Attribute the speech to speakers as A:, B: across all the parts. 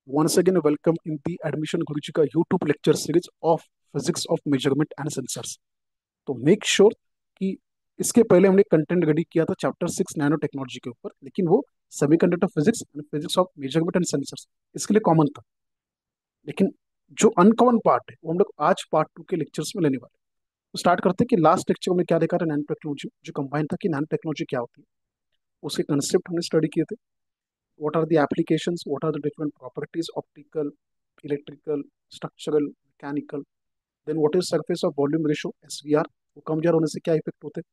A: Once again, welcome in the Admission Guruji का YouTube lecture series of Physics of Measurement and Sensors. तो make sure कि इसके पहले हमने कंटेंट रेडी किया था चैप्टर 6 नैनो टेक्नोलॉजी के ऊपर, लेकिन वो semiconductor physics and physics of measurement and sensors इसके लिए कॉमन था। लेकिन जो अनकॉमन पार्ट है वो हम लोग आज पार्ट 2 के लेक्चर्स में लेने वाले हैं। तो स्टार्ट करते हैं कि लास्ट लेक्चर में क्या देखा था नैनो टेक्नोलॉजी, जो कंबाइन था कि नैनो टेक्नोलॉजी क्या होती है, उसके कंसेप्ट हमने स्टडी किए थे। What are the applications, what are the different properties, optical, electrical, structural, mechanical, then what is surface of volume ratio SVR, वो कम जार होने से क्या इफेक्ट होते हैं,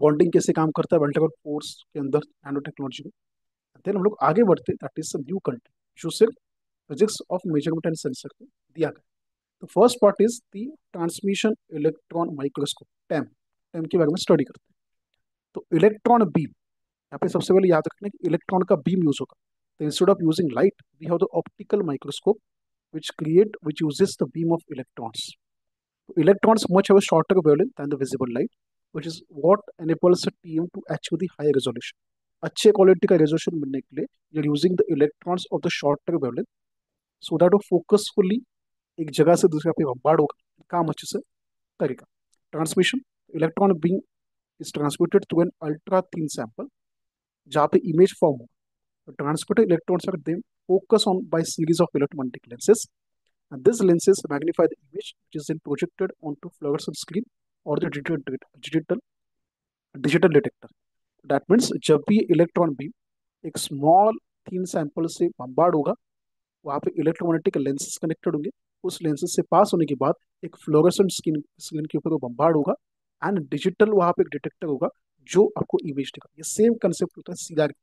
A: बॉन्डिंग कैसे काम करता है मल्टीपल फोर्स के अंदर नैनो टेक्नोलॉजी में। देन हम लोग आगे बढ़ते, दैट इज न्यू कंटेंट जो सिर्फ physics of measurement and sensor में दिया गया। तो first part is the transmission electron microscope, TEM. TEM के बारे में स्टडी करते हैं। तो इलेक्ट्रॉन बीम, यहाँ पे सबसे पहले याद रखना कि इलेक्ट्रॉन का बीम यूज होगा। तो instead of using light we have the optical microscope which uses the beam of electrons. Electrons much have a shorter wavelength than the visible light, which is what enables a TM to achieve the high resolution. अच्छे quality का resolution मिलने के लिए you're using the electrons of the shorter wavelength so that वो focusfully एक जगह से दूसरे पे बम्बार्ड होगा, काम अच्छे से करेगा। Transmission, electron beam is transmitted through an ultra thin sample जहाँ पे इमेज फॉर्म हो। The transmitted electrons are then focused on by series of electromagnetic lenses, and these lenses magnify the image, which is then projected onto fluorescent screen or the digital detector. That means जब भी electron beam एक small thin sample से bombard होगा, वहाँ पे electromagnetic lenses connected होंगे। उस lenses से पास होने के बाद एक फ्लोरेसेंट स्क्रीन के ऊपर वो बम्बार्ड होगा, एंड डिजिटल वहाँ पे एक डिटेक्टर होगा जो आपको इमेज देगा। ये सेम कंसेप्ट होता है सीआरटी।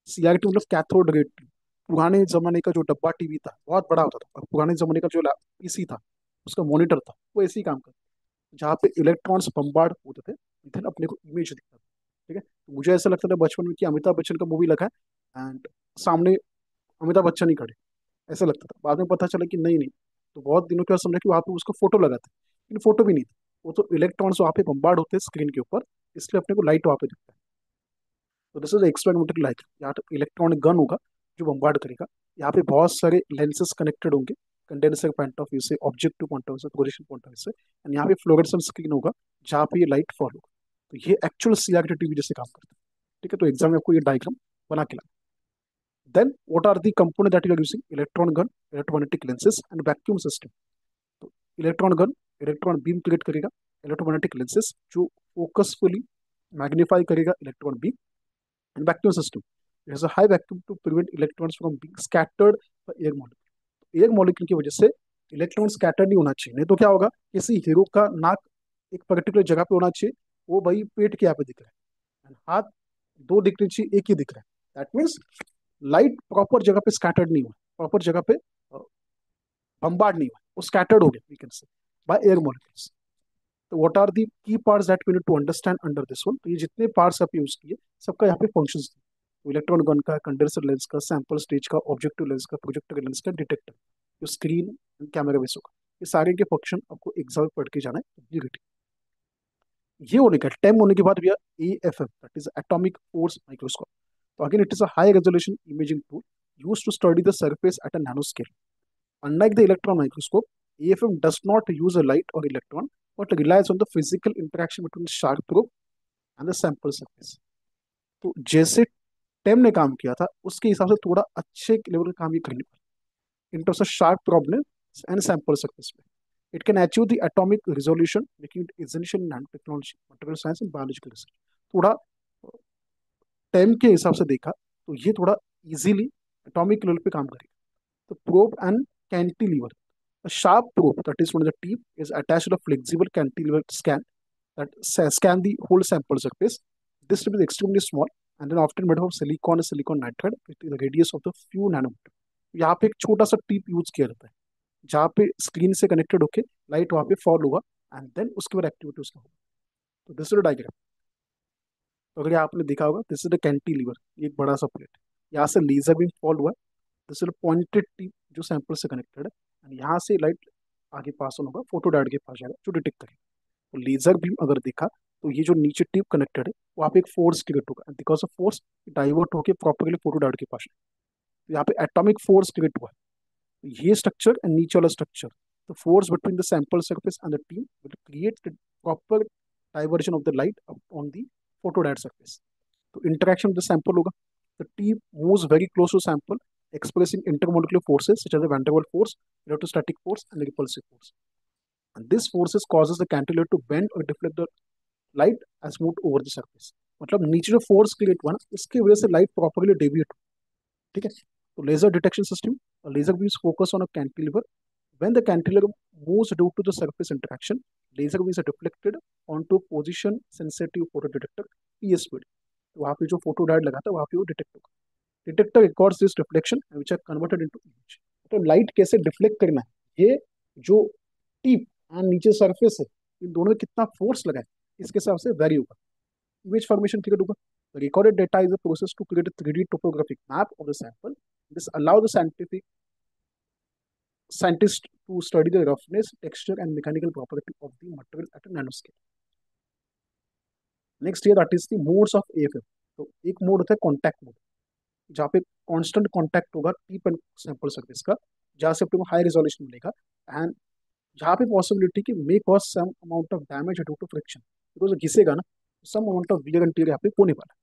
A: सीआरटी मतलब कैथोड रे ट्यूब। पुराने जमाने का जो डब्बा टीवी था बहुत बड़ा होता था, और पुराने जमाने का जो पीसी था उसका मॉनिटर था, वो ऐसे ही काम करता, जहाँ पे इलेक्ट्रॉन्स बम्बार्ड होते थे, देन अपने को इमेज दिखता था। ठीक है, तो मुझे ऐसा लगता था बचपन में कि अमिताभ बच्चन का मूवी लगा है एंड सामने अमिताभ बच्चन ही खड़े, ऐसा लगता था। बाद में पता चला कि नहीं नहीं, तो बहुत दिनों के बाद समझा कि वहाँ पे उसका फोटो लगा था, लेकिन फोटो भी नहीं था। वो तो इलेक्ट्रॉन्स वहाँ पे बम्बार्ड होते हैं स्क्रीन के ऊपर, इसलिए अपने को लाइट वहाँ पे दिखता है। तो दिस इज एक्सपेरिमेंटल लाइट, यहाँ पे इलेक्ट्रॉनिक गन होगा जो बम्बार्ड करेगा। यहाँ पे बहुत सारे लेंसेज कनेक्टेड होंगे, कंडेंसर पॉइंट ऑफ व्यू से, ऑब्जेक्टिव पॉइंट ऑफ व्यू से, प्रोजेक्शन पॉइंट ऑफ व्यू से, एंड यहाँ पे फ्लोरेसेंट स्क्रीन होगा जहाँ पे ये लाइट फॉल होगा। तो ये एक्चुअल सीआरटी टीवी जैसे काम करता है। ठीक है, तो एग्जाम में आपको ये डायग्राम बना के लाना। Then what are the component that you are using, electron gun, electromagnetic lenses and vacuum system. तो electron gun electron beam create करेगा, इलेक्ट्रोमैग्नेटिक लेंसेज जो फोकसफुली मैग्नीफाई करेगा electron beam, and vacuum system. It has a high vacuum to prevent electrons from being scattered by air molecule. Air molecule की वजह से electron scatter नहीं होना चाहिए, नहीं तो क्या होगा, किसी हीरो का नाक एक पर्टिकुलर जगह पे होना चाहिए, वो भाई पेट के यहाँ पे दिख रहा है, and हाथ दो दिखने चाहिए, एक ही दिख रहा है। दैट मीन्स लाइट प्रॉपर जगह पे स्कैटर्ड नहीं हुआ, प्रॉपर जगह पे बम्बार्ड नहीं हुआ, वो स्कैटर्ड हो गया we can say by air molecules. तो what are the key parts that we need to understand under this one, तो ये जितने पार्ट्स आप यूज किए सबका यहाँ पे फंक्शंस थे। तो इलेक्ट्रॉन गन का, कंडेंसर लेंस का, सैंपल स्टेज का, ऑब्जेक्टिव लेंस का, प्रोजेक्टर लेंस का, डिटेक्टर, जो स्क्रीन कैमरा बेस होगा, ये सारे के फंक्शन आपको एग्जाम में पढ़ के जाना है। ये होने का टेम होने के बाद भैया AFM, that is atomic force microscope. तो again it is a high resolution imaging tool used to study the surface at a nanoscale. Unlike the electron microscope, AFM does not use a light or electron, but relies on the physical interaction between the sharp probe and the sample surface. तो जैसे टेम ने काम किया था उसके हिसाब से थोड़ा अच्छे लेवल का काम ये करने पर, in terms of sharp problem and sample surface पे it can achieve the atomic resolution, making it essential in nano technology, material science and biological research. थोड़ा टेम के हिसाब से देखा तो ये थोड़ा इजीली एटॉमिक लेवल पे काम करेगा। The probe and cantilever. A sharp probe, that is one of the tip, is attached to a flexible cantilever scan the whole sample surface. This tip is extremely small and then often made of silicon and silicon nitride with a radius of the few nanometer. यहाँ पे एक छोटा सा tip use किया जाता है जहाँ पे स्क्रीन से कनेक्टेड होके लाइट वहाँ पे फॉल होगा, एंड देन उसके बाद एक्टिविटी उसका होगा। तो दिस इज डायग्राम। तो अगर आपने देखा होगा, दिस इज द कैंटिलीवर, एक बड़ा सा प्लेट, यहाँ से लेजर बीम फॉल हुआ, दिस इज पॉइंटेड टिप जो सैंपल से कनेक्टेड है, एंड यहाँ से लाइट आगे पास ऑन होगा, फोटो डायोड के पास जाएगा जो डिटेक्ट करेगा। तो लेजर बीम अगर देखा तो ये जो नीचे टिप कनेक्टेड है वहाँ पे एक फोर्स क्रिएट होगा, बिकॉज ऑफ फोर्स डाइवर्ट होकर प्रॉपरली फोटो डायोड के पास। तो यहाँ पे एटॉमिक फोर्स क्रिएट हुआ है, ये स्ट्रक्चर एंड नीचे वाला structure, the force between the sample surface and the tip will create the proper diversion of the light on the photodiode surface. तो इंटरेक्शन विद द सैंपल होगा, the tip moves very close to sample expressing intermolecular forces such as the van der Waals force, electrostatic force, and the repulsive force. And this forces causes the cantilever to bend or deflect the light as moved over the surface. मतलब नीचे जो force create हुआ ना, इसकी वजह से light properly deviate, ठीक है। तो laser detection system, laser beams focus on a cantilever, when the cantilever moves due to the surface interaction, laser beams are deflected onto position sensitive photo detector PSPD। तो वहाँ पे जो photo diode लगा था वहाँ पे वो डिटेक्ट होगा, detector records this reflection which are converted into image. तो लाइट कैसे डिफ्लेक्ट करना है, ये जो टिप एंड नीचे सरफेस है, इन दोनों में कितना फोर्स लगा है इसके हिसाब से वेरी होगा, image formation क्रिएट होगा। The recorded data is a process to create a 3D topographic map of the sample. This allows the scientist to study the roughness, texture, and mechanical property of the material at a nanoscale. Next ये that is the modes of AFM. तो एक mode होता है contact mode, जहाँ पे constant contact होगा टीप and sample surface का, जहाँ से अपने को हाई रेजोल्यूशन मिलेगा, एंड जहाँ पे पॉसिबिलिटी कि may cause some amount of damage due to friction, because घिसेगा ना, some amount of wear and tear यहाँ पे होने वाला है।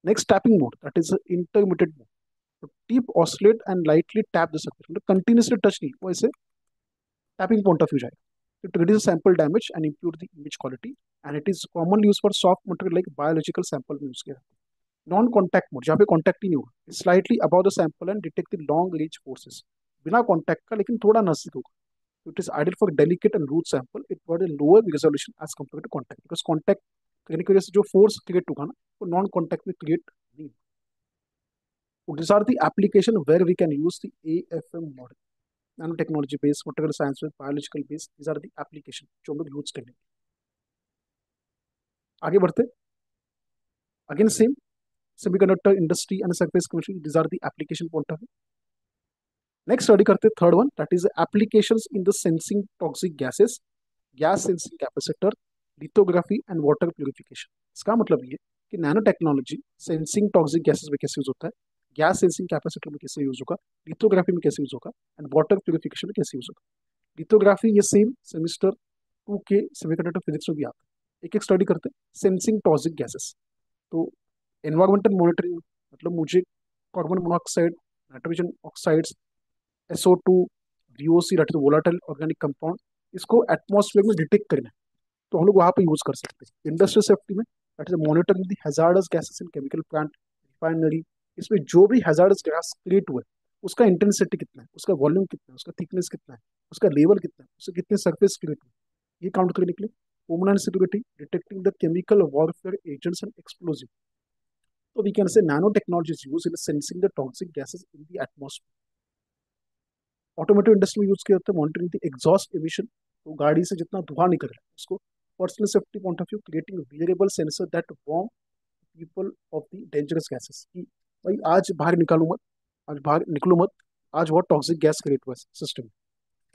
A: Next tapping mode, that is intermediate mode. तो tip oscillate and lightly tap the surface, मतलब कंटिन्यूसली टच नहीं, वो ऐसे टैपिंग पॉइंट ऑफ व्यू जाएगा। It reduces sample damage and improve the image quality, and it is commonly used for soft material like biological sample में use किया जाता है। Non contact mode, जहाँ पे कॉन्टैक्ट ही नहीं होगा, slightly above the sample and detect the long range forces, बिना कॉन्टैक्ट का लेकिन थोड़ा नजदीक होगा। It is ideal for delicate and root sample, it provide lower resolution as compare to contact, because contact करने की वजह से जो फोर्स क्रिएट होगा ना, वो नॉन कॉन्टैक्ट में क्रिएट नहीं। These are the application where we can use the AFM model, nanotechnology based, material science based, biological based, these are the application जो हम लोग यूज करेंगे। आगे बढ़ते, again same, semiconductor industry and surface chemistry, these are the application point of view. Next study करते third one, that is applications in the sensing toxic gases, gas sensing capacitor, lithography and water purification. इसका मतलब ये कि nano technology sensing toxic gases में कैसे use होता है, gas sensing capacitor में कैसे यूज होगा, लिथोग्राफी में कैसे यूज होगा, एंड वाटर प्यूरिफिकेशन में कैसे यूज होगा। लिथोग्राफी ये सेम सेमिस्टर 2 के सेमीकंडक्टर फिजिक्स में भी आता है। एक एक स्टडी करते हैं सेंसिंग टॉक्सिक गैसेस। तो एनवायरमेंटल मॉनिटरिंग, मतलब मुझे carbon monoxide, nitrogen oxides, SO2, VOC that is volatile organic compound, इसको एटमॉस्फेयर में डिटेक्ट करना है, तो हम लोग वहाँ पे यूज कर सकते हैं। इंडस्ट्रियल सेफ्टी में that is monitoring the hazards gases in chemical plant, refinery, इसमें जो भी हैजार्डस गैस क्रिएट हुआ है उसका इंटेंसिटी कितना है, उसका वॉल्यूम कितना है, उसका थिकनेस कितना है, उसका लेवल कितना है, उससे कितने सरफेस क्रिएट हुए, ये काउंट करने के लिए। Homeland security, detecting the chemical warfare agents and explosive. तो we can say nano technology is used in sensing the toxic gases in the atmosphere. Automotive industry में यूज किया जाता है मॉनिटरिंग द एग्जॉस्ट एमिशन, तो गाड़ी से जितना धुआं निकल रहा है उसको personal safety point of view, creating variable sensor that warn people of the dangerous gases, कि भाई आज बाहर निकालू मत, आज बाहर निकलो मत, आज बहुत टॉक्सिक गैस क्रिएट हुआ है सिस्टम।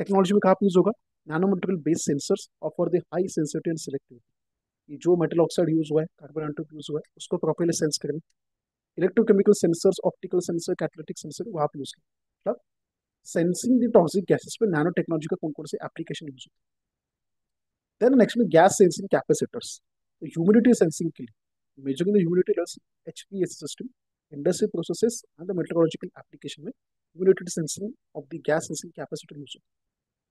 A: टेक्नोलॉजी में कहाँ यूज होगा, nano material based sensors offer the high sensitivity and selectivity. ये जो मेटल ऑक्साइड यूज हुआ है, कार्बन एनाटोम यूज हुआ है, उसको प्रॉपर्ली सेंस करेंगे। Electrochemical sensors, optical sensor, catalytic sensor, वहाँ पे यूज करेंगे। मतलब सेंसिंग द टॉक्सिक गैसेस पे नैनो टेक्नोलॉजी का कौन कौन से एप्लीकेशन यूज होता है। देन नेक्स्ट में gas sensing capacitors, humidity sensing के लिए measuring the humidity levels, HPLC system, industry processes and the metrological application में humidity sensing of the gas sensing capacitor use होता है।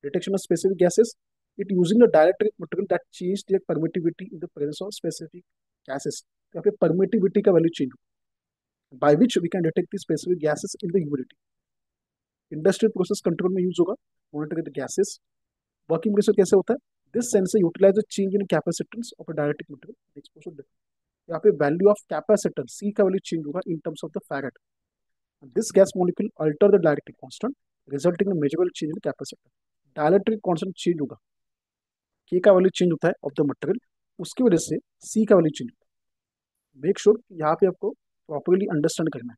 A: Detection of specific gases, it using the dielectric material that change their permittivity in the presence of specific gases। तो यहाँ पे permittivity का value change होगा, by which we can detect the specific gases in the humidity। Industrial process control में use होगा, monitor the gases. Working pressure कैसे होता है, this sensor utilize the change in capacitance of a dielectric material exposure. यहाँ पे value of capacitance C का value change होगा इन terms of the farad. This gas molecule alter the डायरेक्ट्रिक constant resulting in measurable change in capacitor. डायरेक्ट्रिक constant change होगा, के का value change होता है of the material, उसकी वजह से सी का वैल्यू चेंज होता है। मेक श्योर यहाँ पे आपको प्रॉपरली अंडरस्टैंड करना है।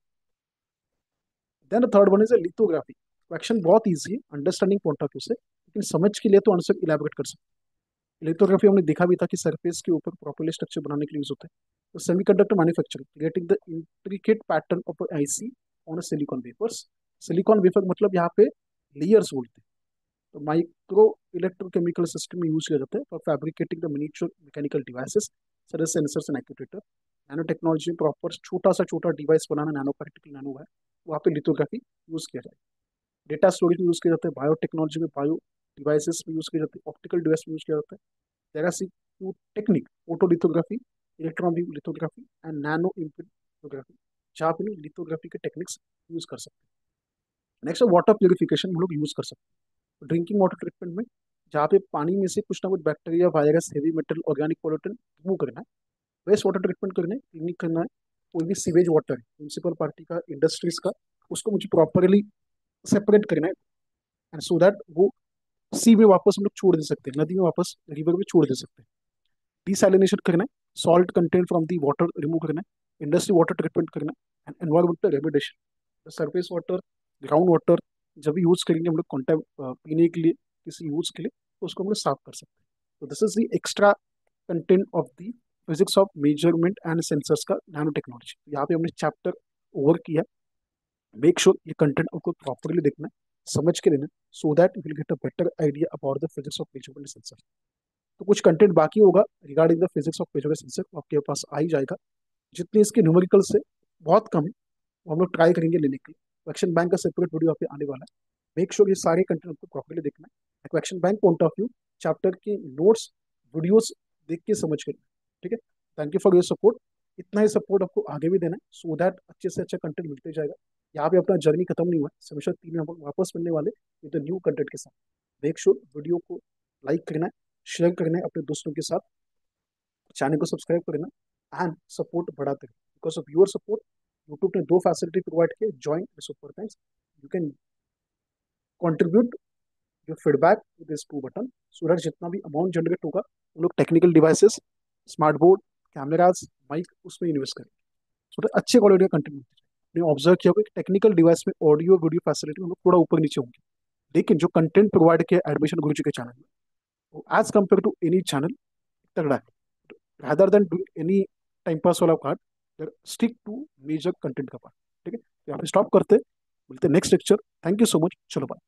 A: Then third one is a lithography. Question बहुत ईजी है अंडरस्टैंडिंग पॉइंट ऑफ व्यू से, लेकिन समझ के लिए तो आंसर इलेबोरेट कर सकते हैं। लिथोग्राफी हमने देखा भी था कि सरफेस के ऊपर प्रॉपरली स्ट्रक्चर बनाने के लिए यूज होता है। तो semiconductor manufacturing, creating the intricate pattern of IC on silicon wafers. Silicon wafer मतलब यहाँ पे लेयर्स बोलते हैं। तो माइक्रो इलेक्ट्रोकेमिकल सिस्टम में यूज किया जाता है for fabricating the miniature mechanical devices such as sensors and actuator. Nano technology में प्रॉपर छोटा सा छोटा डिवाइस बनाना, नैनो पार्टिकल नैनो है, वहाँ पे लिथोग्राफी यूज किया जाए। डेटा स्टोरेज में यूज किया जाता है, बायोटेक्नोलॉजी में बायो डिवाइसेस में यूज किया जाता है, ऑप्टिकल डिवाइस में यूज किया जाता है। There are two technique, photolithography, electron beam lithography and nano imprint lithography, जहाँ पे लिथोग्राफी के टेक्निक्स यूज कर सकते हैं। नेक्स्ट वाटर प्योरिफिकेशन हम लोग यूज कर सकते हैं ड्रिंकिंग वाटर ट्रीटमेंट में, जहाँ पे पानी में से कुछ ना कुछ bacteria, virus, heavy metal, organic pollutant remove करना है। वेस्ट वाटर ट्रीटमेंट करना है, क्लीनिक करना है। कोई भी सीवेज वाटर है म्यूनसिपल पार्टी का, इंडस्ट्रीज का, उसको मुझे प्रॉपरली सेपरेट करना है, एंड सो दैट वो सी में वापस हम लोग छोड़ दे सकते हैं, नदी में वापस, रिवर में छोड़ दे सकते हैं। डिसैलिनेशन करना है, salt content from the water remove करना है, इंडस्ट्री वाटर ट्रीटमेंट करना है, and environmental remediation, surface water, ground water जब भी यूज करेंगे हम लोग कॉन्टेक्ट पीने के लिए, किसी यूज के लिए, तो उसको हम लोग साफ कर सकते हैं। तो this is the extra content of the physics of measurement and sensors का नैनो टेक्नोलॉजी। यहाँ पे हमने चैप्टर ओवर किया। मेक श्योर ये कंटेंट आपको प्रॉपरली देखना है, समझ के लेना, so that you will get a better idea about the physics of measurement sensor. तो कुछ कंटेंट बाकी होगा regarding the physics of measurement sensor, आपके पास आ ही जाएगा। जितने इसके न्यूमेरिकल से बहुत कम है, वो हम लोग ट्राई करेंगे लेने के लिए। क्वेश्चन बैंक का सेपरेट वीडियो आप पे आने वाला है। मेक श्योर ये सारे कंटेंट आपको प्रॉपरली देखना है, question bank point of view, chapter के नोट्स, वीडियोस देख के समझ के, ठीक है। Thank you for your support. इतना ही सपोर्ट आपको आगे भी देना है, सो दैट अच्छे से अच्छा कंटेंट मिलते जाएगा। यहाँ पे अपना जर्नी खत्म नहीं हुआ है, सेमेस्टर 3 में हम लोग वापस मिलने वाले विद न्यू कंटेंट के साथ। मेक श्योर वीडियो को लाइक करना है, शेयर करना है अपने दोस्तों के साथ, चैनल को सब्सक्राइब करना, एंड सपोर्ट बढ़ाते रहे। Because of your support YouTube ने दो फैसिलिटी प्रोवाइड किए, join super thanks. You can contribute your feedback with this two button, so that जितना भी अमाउंट जनरेट होगा वो लोग technical devices, smart board, cameras, mic, उसमें इन्वेस्ट करें, सो दैट अच्छे क्वालिटी का कंटेंट मिलता है। आपने ऑब्जर्व किया होगा कि टेक्निकल डिवाइस में ऑडियो वीडियो फैसिलिटी में हम लोग थोड़ा ऊपर नीचे होंगे, लेकिन जो कंटेंट प्रोवाइड किया एडमिशन गुरुजी के चैनल में, as compare to any channel, तगड़ा है। rather than doing any time pass वाला part, stick to major content का पार्ट। ठीक है, यहाँ पे स्टॉप करते, मिलते next lecture. Thank you so much, चलो बाय।